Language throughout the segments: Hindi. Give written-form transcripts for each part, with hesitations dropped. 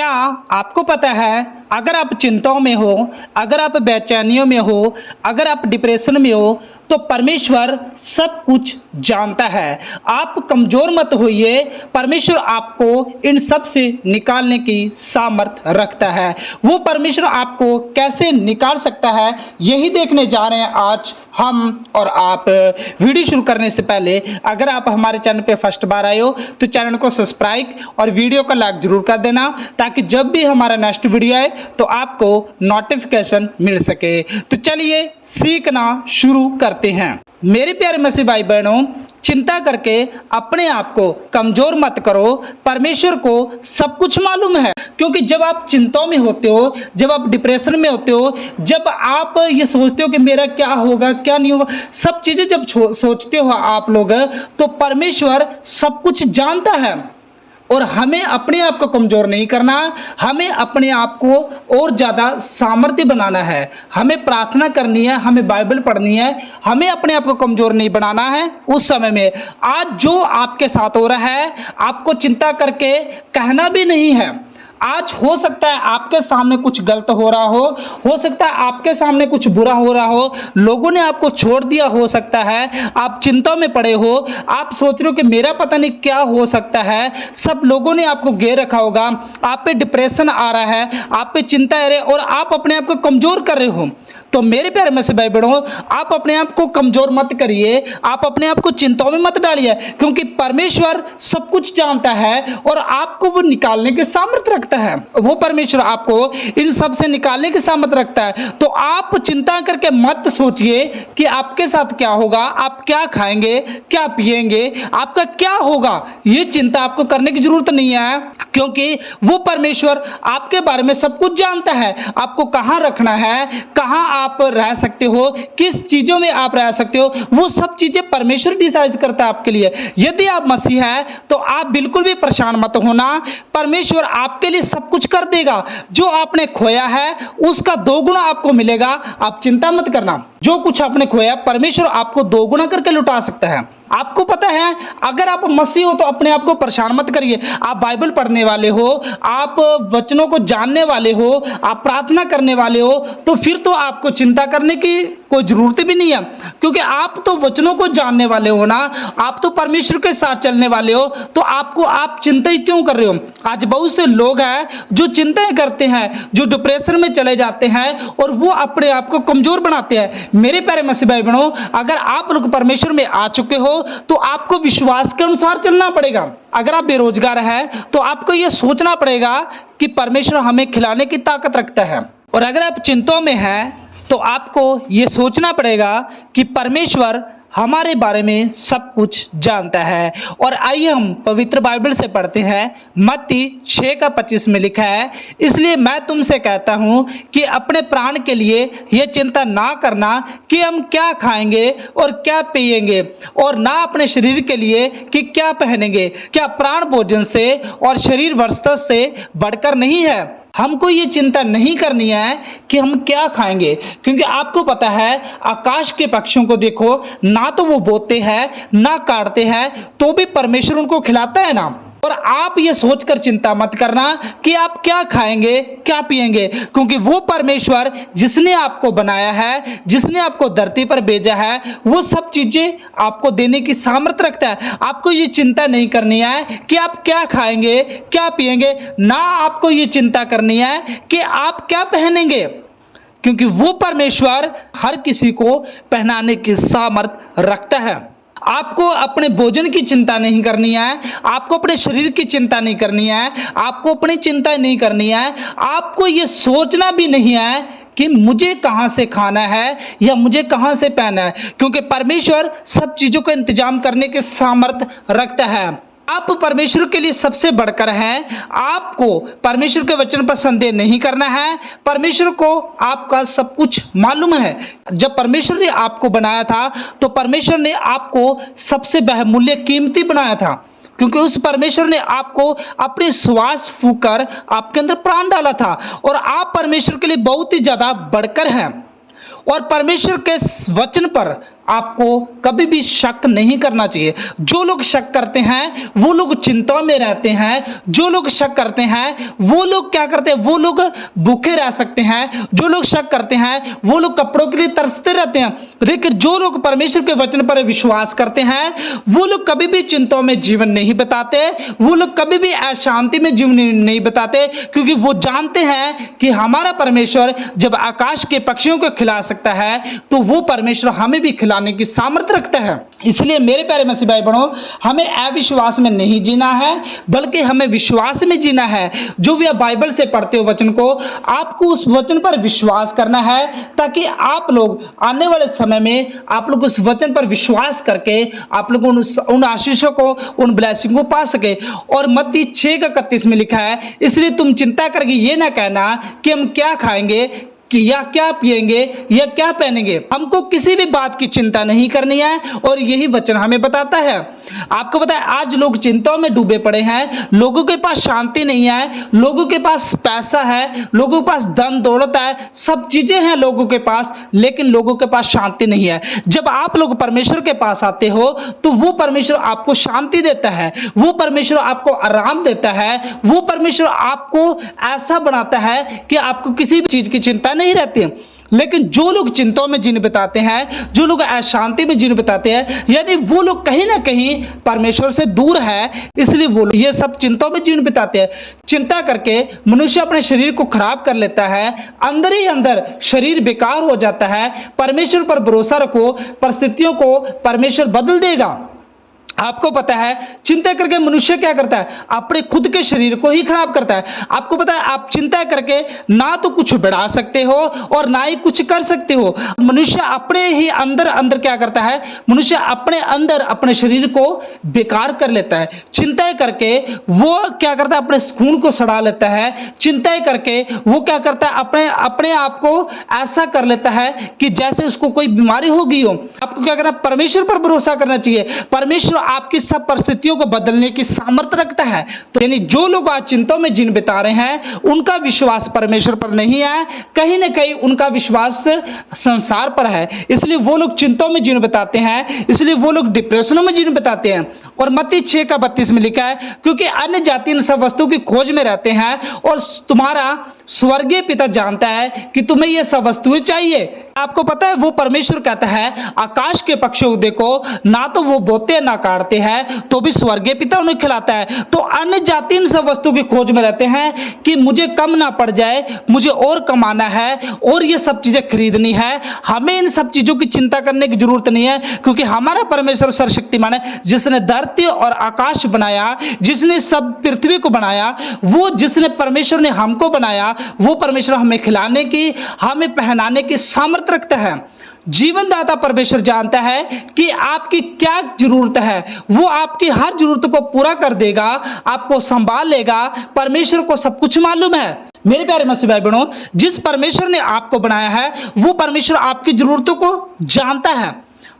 क्या आपको पता है, अगर आप चिंताओं में हो, अगर आप बेचैनियों में हो, अगर आप डिप्रेशन में हो, तो परमेश्वर सब कुछ जानता है। आप कमजोर मत होइए, परमेश्वर आपको इन सब से निकालने की सामर्थ्य रखता है। वो परमेश्वर आपको कैसे निकाल सकता है, यही देखने जा रहे हैं आज हम और आप। वीडियो शुरू करने से पहले अगर आप हमारे चैनल पे फर्स्ट बार आए हो तो चैनल को सब्सक्राइब और वीडियो का लाइक जरूर कर देना, ताकि जब भी हमारा नेक्स्ट वीडियो आए तो आपको नोटिफिकेशन मिल सके। तो चलिए सीखना शुरू करते हैं। मेरे प्यारे मसीह भाई बहनों, चिंता करके अपने आप को कमजोर मत करो, परमेश्वर को सब कुछ मालूम है। क्योंकि जब आप चिंताओं में होते हो, जब आप डिप्रेशन में होते हो, जब आप ये सोचते हो कि मेरा क्या होगा क्या नहीं होगा, सब चीजें जब सोचते हो आप लोग, तो परमेश्वर सब कुछ जानता है। और हमें अपने आप को कमजोर नहीं करना, हमें अपने आप को और ज़्यादा सामर्थ्य बनाना है। हमें प्रार्थना करनी है, हमें बाइबल पढ़नी है, हमें अपने आप को कमजोर नहीं बनाना है। उस समय में आज जो आपके साथ हो रहा है, आपको चिंता करके कहना भी नहीं है। आज हो सकता है आपके सामने कुछ गलत हो सकता है आपके सामने कुछ बुरा हो रहा हो, लोगों ने आपको छोड़ दिया हो सकता है, आप चिंता में पड़े हो, आप सोच रहे हो कि मेरा पता नहीं क्या हो सकता है, सब लोगों ने आपको घेर रखा होगा, आप पे डिप्रेशन आ रहा है, आप पे चिंता आ रही है और आप अपने आप को कमजोर कर रहे हो। तो मेरे प्यारे मसीह भाई बहनों, आप अपने आप को कमजोर मत करिए, आप अपने आप को चिंताओं में मत डालिए, क्योंकि परमेश्वर सब कुछ जानता है और आपको वो निकालने की सामर्थ्य रखता है। वो परमेश्वर आपको इन सब से निकालने की सामर्थ्य रखता है। तो आप चिंता करके मत सोचिए कि आपके साथ क्या होगा, आप क्या खाएंगे, क्या पिएंगे, आपका क्या होगा। ये चिंता आपको करने की जरूरत नहीं है, क्योंकि वो परमेश्वर आपके बारे में सब कुछ जानता है। आपको कहाँ रखना है, कहाँ आप रह सकते हो, किस चीजों में आप रह सकते हो, वो सब चीजें परमेश्वर डिसाइड करता है आपके लिए। यदि आप मसीह है तो आप बिल्कुल भी परेशान मत होना, परमेश्वर आपके लिए सब कुछ कर देगा। जो आपने खोया है उसका दोगुना आपको मिलेगा, आप चिंता मत करना। जो कुछ आपने खोया परमेश्वर आपको दोगुना करके लौटा सकता है। आपको पता है, अगर आप मसीह हो तो अपने आप को परेशान मत करिए। आप बाइबल पढ़ने वाले हो, आप वचनों को जानने वाले हो, आप प्रार्थना करने वाले हो, तो फिर तो आपको चिंता करने की कोई जरूरत भी नहीं है, क्योंकि आप तो वचनों को जानने वाले हो ना, आप तो परमेश्वर के साथ चलने वाले हो। तो आप चिंता ही क्यों कर रहे हो। आज बहुत से लोग हैं जो चिंताएं करते हैं, जो डिप्रेशन में चले जाते हैं और वो अपने आप को कमजोर बनाते हैं। मेरे प्यारे मसीह भाई बहनों, अगर आप लोग परमेश्वर में आ चुके हो तो आपको विश्वास के अनुसार चलना पड़ेगा। अगर आप बेरोजगार हैं तो आपको यह सोचना पड़ेगा कि परमेश्वर हमें खिलाने की ताकत रखता है। और अगर आप चिंताओं में हैं तो आपको यह सोचना पड़ेगा कि परमेश्वर हमारे बारे में सब कुछ जानता है। और आइए हम पवित्र बाइबल से पढ़ते हैं। मत्ती 6:25 में लिखा है, इसलिए मैं तुमसे कहता हूँ कि अपने प्राण के लिए यह चिंता ना करना कि हम क्या खाएंगे और क्या पिएंगे, और ना अपने शरीर के लिए कि क्या पहनेंगे। क्या प्राण भोजन से और शरीर वस्त्र से बढ़कर नहीं है। हमको ये चिंता नहीं करनी है कि हम क्या खाएंगे, क्योंकि आपको पता है आकाश के पक्षियों को देखो, ना तो वो बोते हैं ना काटते हैं, तो भी परमेश्वर उनको खिलाता है ना। और आप ये सोचकर चिंता मत करना कि आप क्या खाएंगे क्या पिएंगे, क्योंकि वो परमेश्वर जिसने आपको बनाया है, जिसने आपको धरती पर भेजा है, वो सब चीजें आपको देने की सामर्थ्य रखता है। आपको ये चिंता नहीं करनी है कि आप क्या खाएंगे क्या पिएंगे, ना आपको ये चिंता करनी है कि आप क्या पहनेंगे, क्योंकि वो परमेश्वर हर किसी को पहनाने की सामर्थ्य रखता है। आपको अपने भोजन की चिंता नहीं करनी है, आपको अपने शरीर की चिंता नहीं करनी है, आपको अपनी चिंता नहीं करनी है। आपको ये सोचना भी नहीं है कि मुझे कहाँ से खाना है या मुझे कहाँ से पहनना है, क्योंकि परमेश्वर सब चीज़ों का इंतजाम करने के सामर्थ्य रखता है। आप परमेश्वर के लिए सबसे बढ़कर हैं। आपको परमेश्वर के वचन पर संदेह नहीं करना है। परमेश्वर को आपका सब कुछ मालूम है। जब परमेश्वर ने आपको बनाया था तो परमेश्वर ने आपको सबसे बहुमूल्य कीमती बनाया था, क्योंकि उस परमेश्वर ने आपको अपने श्वास फूंककर आपके अंदर प्राण डाला था। और आप परमेश्वर के लिए बहुत ही ज्यादा बढ़कर हैं। और परमेश्वर के वचन पर आपको कभी भी शक नहीं करना चाहिए। जो लोग शक करते हैं वो लोग चिंता में रहते हैं। जो लोग शक करते हैं वो लोग क्या करते हैं, वो लोग भूखे रह सकते हैं। जो लोग शक करते हैं वो लोग कपड़ों के लिए तरसते रहते हैं। लेकिन जो लोग परमेश्वर के वचन पर विश्वास करते हैं वो लोग कभी भी चिंताओं में जीवन नहीं बिताते। वो लोग कभी भी अशांति में जीवन नहीं बिताते, क्योंकि वो जानते हैं कि हमारा परमेश्वर जब आकाश के पक्षियों को खिला सकता है तो वो परमेश्वर हमें भी खिलाने की सामर्थ्य रखता है। इसलिए मेरे प्यारे मसीह भाई बहनों, हमें अविश्वास में नहीं जीना है बल्कि हमें विश्वास में जीना है। जो भी आप बाइबल से पढ़ते हो वचन को, आपको उस वचन पर विश्वास करना है ताकि आप लोग आने वाले समय में आप लोग उस वचन पर विश्वास करके आप लोग उन आशीषों को, उन ब्लेसिंग को पा सके। और मत्ती 6:31 में लिखा है, इसलिए तुम चिंता करके ये ना कहना कि हम क्या खाएंगे कि या क्या पिएंगे या क्या पहनेंगे। हमको किसी भी बात की चिंता नहीं करनी है और यही वचन हमें बताता है। आपको पता है आज लोग चिंताओं में डूबे पड़े हैं। लोगों के पास शांति नहीं है, लोगों के पास पैसा है, लोगों के पास धन दौलत है, सब चीजें हैं लोगों के पास, लेकिन लोगों के पास शांति नहीं है। जब आप लोग परमेश्वर के पास आते हो तो वो परमेश्वर आपको शांति देता है, वो परमेश्वर आपको आराम देता है, वो परमेश्वर आपको ऐसा बनाता है कि आपको किसी भी चीज की चिंता नहीं रहती। लेकिन जो लोग चिंताओं में जीवन बिताते हैं, जो लोग अशांति में जीवन बिताते हैं, यानी वो लोग कहीं ना कहीं परमेश्वर से दूर है, इसलिए वो लोग ये सब चिंताओं में जीवन बिताते हैं। चिंता करके मनुष्य अपने शरीर को खराब कर लेता है, अंदर ही अंदर शरीर बेकार हो जाता है। परमेश्वर पर भरोसा रखो, परिस्थितियों को परमेश्वर बदल देगा। आपको पता है चिंता करके मनुष्य क्या करता है, अपने खुद के शरीर को ही खराब करता है। आपको पता है आप चिंता करके ना तो कुछ बढ़ा सकते हो और ना ही कुछ कर सकते हो। मनुष्य अपने ही अंदर अंदर क्या करता है, मनुष्य अपने अंदर अपने शरीर को बेकार कर लेता है। चिंताएं करके वो क्या करता है, अपने खून को सड़ा लेता है। चिंताएं करके वो क्या करता है, अपने आप को ऐसा कर लेता है कि जैसे उसको कोई बीमारी हो गई हो। आपको क्या करना, परमेश्वर पर भरोसा करना चाहिए। परमेश्वर आपकी सब परिस्थितियों को बदलने की सामर्थ्य रखता है। तो यानी जो लोग आज चिंताओं में जीवन बिता रहे हैं उनका विश्वास परमेश्वर पर नहीं है, कहीं ना कहीं उनका विश्वास संसार पर है। इसलिए वो लोग चिंताओं में जीवन बिताते हैं, इसलिए वो लोग डिप्रेशनों में जीवन बिताते हैं। और मत्ती 6:32 में लिखा है, क्योंकि अन्य जाति इन सब वस्तुओं की खोज में रहते हैं और तुम्हारा स्वर्गीय पिता जानता है कि तुम्हें ये सब वस्तुएं चाहिए। आपको पता है वो परमेश्वर कहता है आकाश के पक्षियों को देखो, ना तो वो बोते ना काटते हैं तो भी स्वर्गीय पिता उन्हें खिलाता है। तो अन्य जाति इन सब वस्तुओं की खोज में रहते हैं कि मुझे कम ना पड़ जाए, मुझे और कमाना है और ये सब चीजें खरीदनी है। हमें इन सब चीजों की चिंता करने की जरूरत नहीं है, क्योंकि हमारा परमेश्वर सर्वशक्तिमान है, जिसने धरती और आकाश बनाया, जिसने सब पृथ्वी को बनाया, वो जिसने परमेश्वर ने हमको बनाया, वो परमेश्वर हमें खिलाने की, हमें पहनाने की सामर्थ्य रखता है। जीवनदाता परमेश्वर जानता है कि आपकी क्या जरूरत है, वो आपकी हर जरूरत को पूरा कर देगा, आपको संभाल लेगा। परमेश्वर को सब कुछ मालूम है। मेरे प्यारे मसीह भाई बहनों, जिस परमेश्वर ने आपको बनाया है वो परमेश्वर आपकी जरूरतों को जानता है,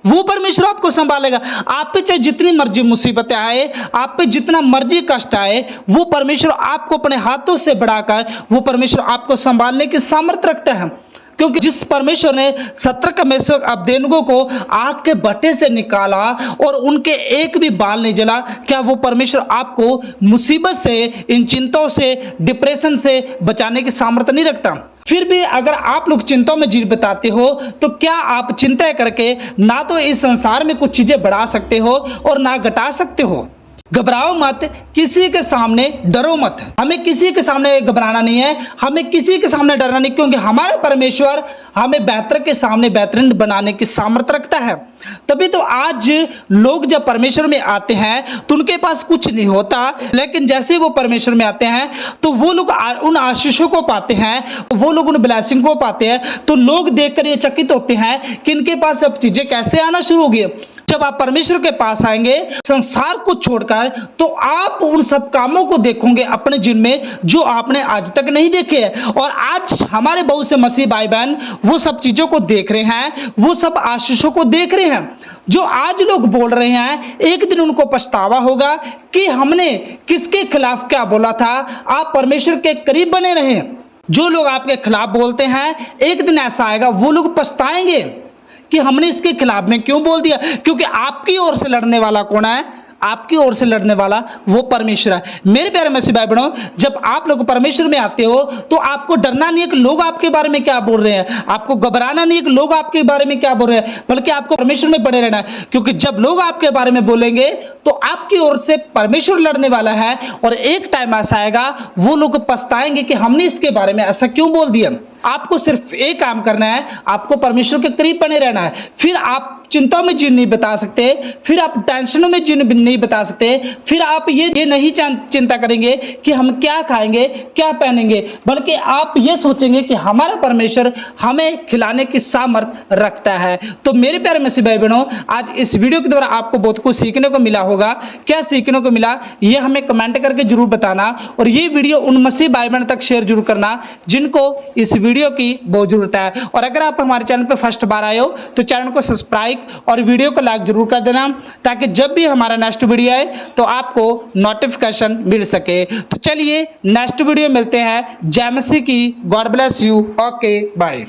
वो परमेश्वर आपको संभालेगा। आप पे चाहे जितनी मर्जी मुसीबतें आए, आप पे जितना मर्जी कष्ट आए, वो परमेश्वर आपको अपने हाथों से बढ़ाकर वो परमेश्वर आपको संभालने की सामर्थ्य रखता है। क्योंकि जिस परमेश्वर ने 17 मेषक अबेदनगो को आग के भट्टे से निकाला और उनके एक भी बाल नहीं जला, क्या वो परमेश्वर आपको मुसीबत से, इन चिंताओं से, डिप्रेशन से बचाने की सामर्थ्य नहीं रखता? फिर भी अगर आप लोग चिंताओं में जीवन बिताते हो तो क्या आप चिंता करके ना तो इस संसार में कुछ चीजें बढ़ा सकते हो और ना घटा सकते हो? घबराओ मत, किसी के सामने डरो मत। हमें किसी के सामने घबराना नहीं है, हमें किसी के सामने डरना नहीं, क्योंकि हमारा परमेश्वर हमें बेहतर के सामने बेहतरीन बनाने की सामर्थ्य रखता है। तभी तो आज लोग जब परमेश्वर में आते हैं तो उनके पास कुछ नहीं होता, लेकिन जैसे वो परमेश्वर में आते हैं तो वो लोग उन आशीषों को पाते हैं, वो लोग उन ब्लेसिंग को पाते हैं। तो लोग देखकर ये चकित होते हैं कि इनके पास सब चीजें कैसे आना शुरू हो गई। जब आप परमेश्वर के पास आएंगे संसार को छोड़कर, तो आप उन सब कामों को देखोगे अपने जीवन में जो आपने आज तक नहीं देखे हैं। और आज हमारे बहुत से मसीह भाई बहन वो सब चीजों को देख रहे हैं, वो सब आशीषों को देख रहे हैं। जो आज लोग बोल रहे हैं, एक दिन उनको पछतावा होगा कि हमने किसके खिलाफ क्या बोला था। आप परमेश्वर के करीब बने रहें। जो लोग आपके खिलाफ बोलते हैं, एक दिन ऐसा आएगा वो लोग पछताएंगे कि हमने इसके खिलाफ में क्यों बोल दिया, क्योंकि आपकी ओर से लड़ने वाला कौन है, आपकी ओर से लड़ने वाला वो परमेश्वर है। मेरे प्यारे मसीह भाई बहनों, जब आप लोग परमेश्वर में आते हो तो आपको डरना नहीं है कि लोग आपके बारे में क्या बोल रहे हैं, आपको घबराना नहीं है कि लोग आपके बारे में क्या बोल रहे हैं, बल्कि आपको परमेश्वर में पड़े रहना है। क्योंकि जब लोग आपके बारे में बोलेंगे तो आपकी ओर से परमेश्वर लड़ने वाला है, और एक टाइम ऐसा आएगा वो लोग पछताएंगे कि हमने इसके बारे में ऐसा क्यों बोल दिया। आपको सिर्फ एक काम करना है, आपको परमेश्वर के करीब बने रहना है। फिर आप चिंता में जीवन नहीं बता सकते, फिर आप टेंशनों में जीवन नहीं बता सकते, फिर आप ये नहीं चिंता करेंगे कि हम क्या खाएंगे क्या पहनेंगे, बल्कि आप ये सोचेंगे कि हमारा परमेश्वर हमें खिलाने की सामर्थ रखता है। तो मेरे प्यारे मसीह भाई बहनों, आज इस वीडियो के द्वारा आपको बहुत कुछ सीखने को मिला होगा। क्या सीखने को मिला ये हमें कमेंट करके जरूर बताना, और ये वीडियो उन मसीह भाई बहन तक शेयर जरूर करना जिनको इस वीडियो की बहुत जरूरत है। और अगर आप हमारे चैनल पर फर्स्ट बार आए हो तो चैनल को सब्सक्राइब और वीडियो को लाइक जरूर कर देना, ताकि जब भी हमारा नेक्स्ट वीडियो आए तो आपको नोटिफिकेशन मिल सके। तो चलिए नेक्स्ट वीडियो मिलते हैं। जय मसीह की, God bless you, okay bye.